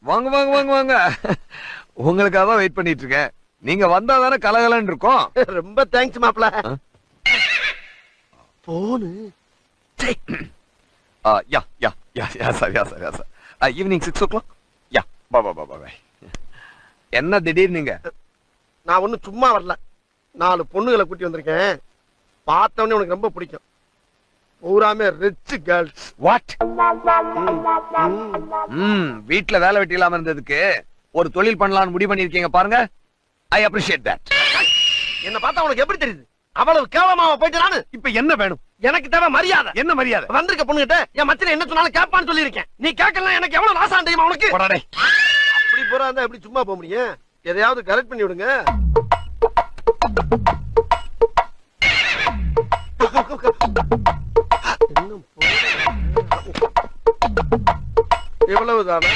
வாங்க வாங்க வாங்க வாங்க. உங்களுக்காக தான் வெயிட் பண்ணிட்டு இருக்கேன். நீங்க வந்தா தானே கலகலன்னு இருக்கும். ரொம்ப தேங்க்ஸ் மாப்ள. போனு. யா யா யா யா சார் யா சார் யா சார். Evening 6 o'clock. யா பா பா பா பா. என்ன திடீர்னு நீங்க? நான் ஒன்னும் சும்மா வரல. 4 பொண்ணுகளை கூட்டி வந்திருக்கேன். பார்த்தவனே உனக்கு ரொம்ப பிடிக்கும். பூராமே ரிச் கேர்ள்ஸ். வாட்? வீட்ல வேலை வெட்டி இல்லாம இருந்ததுக்கு ஒரு தொழில் பண்ணலாம்னு முடிவு பண்ணிருக்கீங்க பாருங்க. I appreciate that. என்ன பார்த்தா உனக்கு எப்படி தெரியுது? அவ்வளவு கேவலமாவ போயிட்டு நானு. இப்ப என்ன வேணும்? எனக்கு தேவை மரியாதை. என்ன மரியாதை? வந்திருக்க பொண்ணுகிட்ட என் மச்சனை என்ன சொன்னாலும் கேட்பான்னு சொல்லியிருக்கேன். நீ கேட்கலாம். எனக்கு எவ்வளவு லாஸ் தெரியுமா உனக்கு? அப்படி போறா இருந்தா எப்படி சும்மா போக முடியும்? எதையாவது கரெக்ட் பண்ணி விடுங்க. எவ்வளவுதானா?